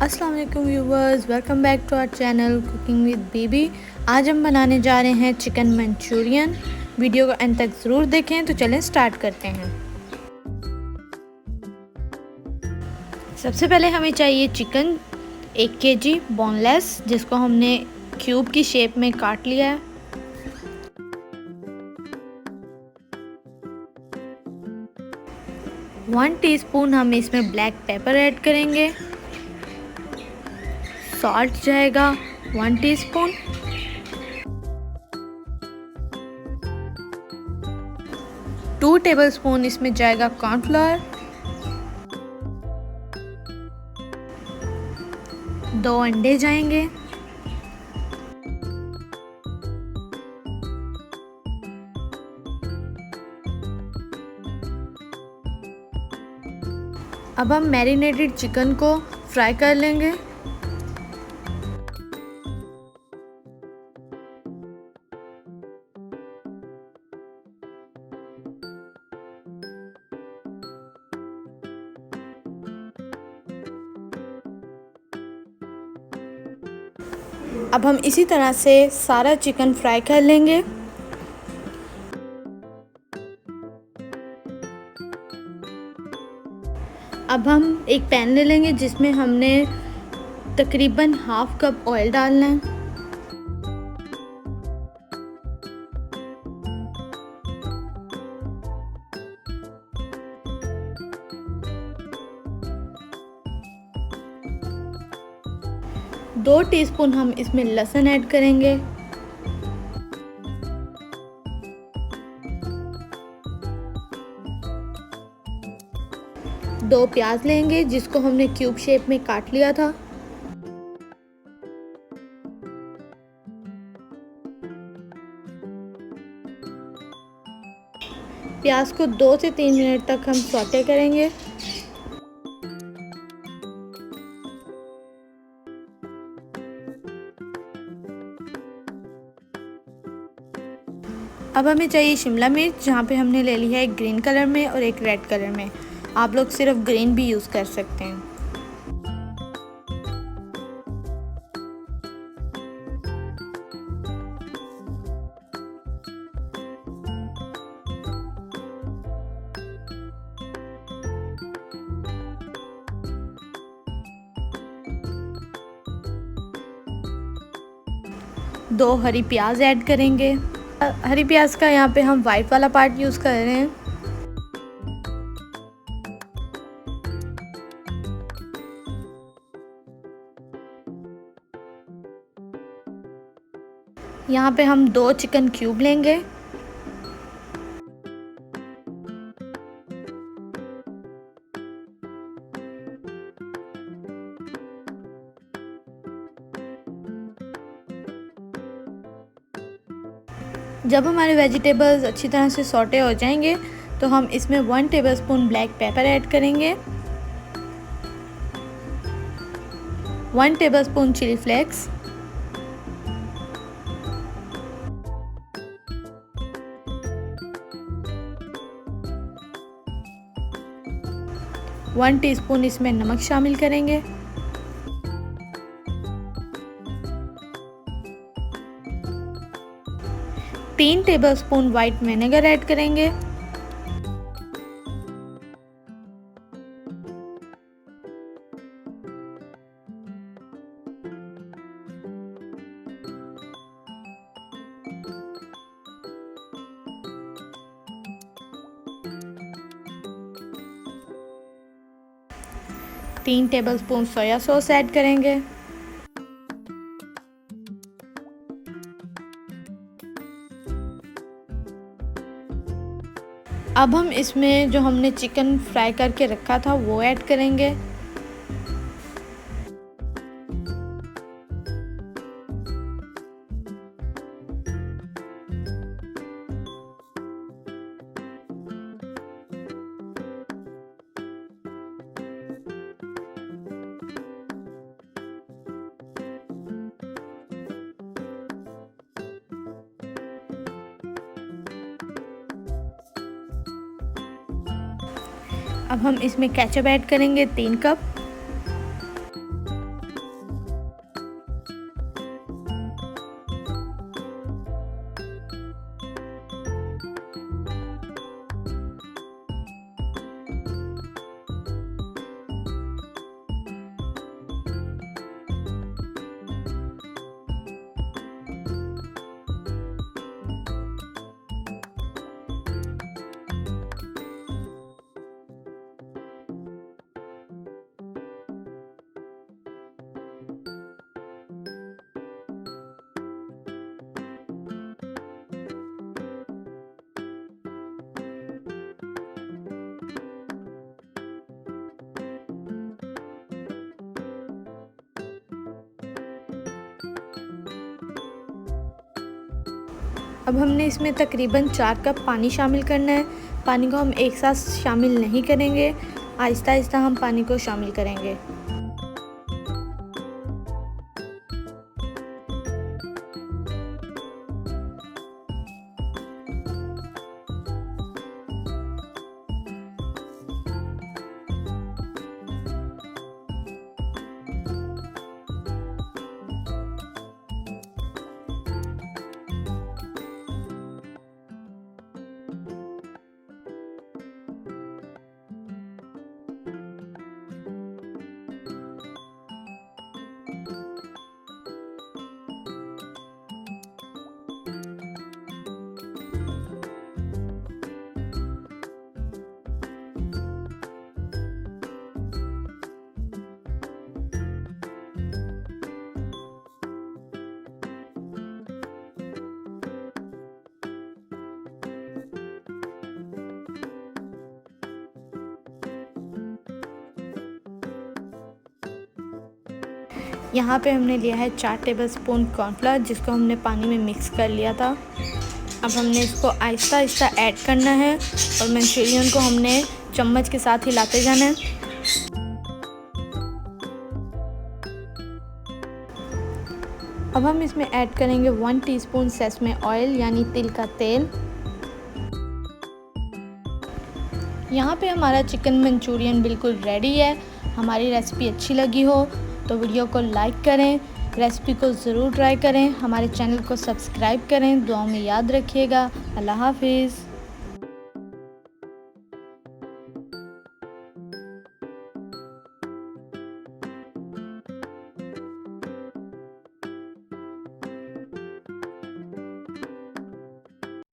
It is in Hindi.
अस्सलाम वालेकुम viewers, welcome back to our channel cooking with baby. आज हम बनाने जा रहे हैं चिकन मंचूरियन। वीडियो को अंत तक ज़रूर देखें। तो चलें स्टार्ट करते हैं। सबसे पहले हमें चाहिए चिकन 1 kg बोनलेस, जिसको हमने क्यूब की शेप में काट लिया है। वन टीस्पून हम इसमें ब्लैक पेपर ऐड करेंगे। सॉल्ट जाएगा 1 टीस्पून। टू टेबलस्पून इसमें जाएगा कॉर्नफ्लोर। 2 अंडे जाएंगे। अब हम मैरिनेटेड चिकन को फ्राई कर लेंगे। अब हम इसी तरह से सारा चिकन फ्राई कर लेंगे। अब हम एक पैन ले लेंगे जिसमें हमने तकरीबन हाफ कप ऑयल डालना है। दो टीस्पून हम इसमें लहसुन ऐड करेंगे। दो प्याज लेंगे जिसको हमने क्यूब शेप में काट लिया था। प्याज को 2 से 3 मिनट तक हम सौटे करेंगे। अब हमें चाहिए शिमला मिर्च, जहाँ पे हमने ले ली है एक ग्रीन कलर में और एक रेड कलर में। आप लोग सिर्फ ग्रीन भी यूज़ कर सकते हैं। दो हरी प्याज ऐड करेंगे। हरी प्याज का यहाँ पे हम वाइट वाला पार्ट यूज़ कर रहे हैं। यहाँ पे हम 2 चिकन क्यूब लेंगे। जब हमारे वेजिटेबल्स अच्छी तरह से सॉटे हो जाएंगे तो हम इसमें 1 टेबलस्पून ब्लैक पेपर ऐड करेंगे। 1 टेबलस्पून चिली फ्लेक्स, 1 टीस्पून इसमें नमक शामिल करेंगे। तीन टेबलस्पून वाइट विनेगर ऐड करेंगे। तीन टेबलस्पून सोया सॉस ऐड करेंगे। अब हम इसमें जो हमने चिकन फ्राई करके रखा था वो ऐड करेंगे। अब हम इसमें केचप ऐड करेंगे 3 कप। अब हमने इसमें तकरीबन 4 कप पानी शामिल करना है। पानी को हम एक साथ शामिल नहीं करेंगे, आहिस्ता आहिस्ता हम पानी को शामिल करेंगे। यहाँ पे हमने लिया है 4 टेबलस्पून कॉर्नफ्लावर, जिसको हमने पानी में मिक्स कर लिया था। अब हमने इसको आहिस्ता आहिस्ता ऐड करना है और मंचूरियन को हमने चम्मच के साथ हिलाते जाना है। अब हम इसमें ऐड करेंगे 1 टीस्पून सेसमे ऑयल यानी तिल का तेल। यहाँ पे हमारा चिकन मंचूरियन बिल्कुल रेडी है। हमारी रेसिपी अच्छी लगी हो तो वीडियो को लाइक करें, रेसिपी को ज़रूर ट्राई करें, हमारे चैनल को सब्सक्राइब करें, दुआओं में याद रखिएगा। अल्लाह हाफिज़।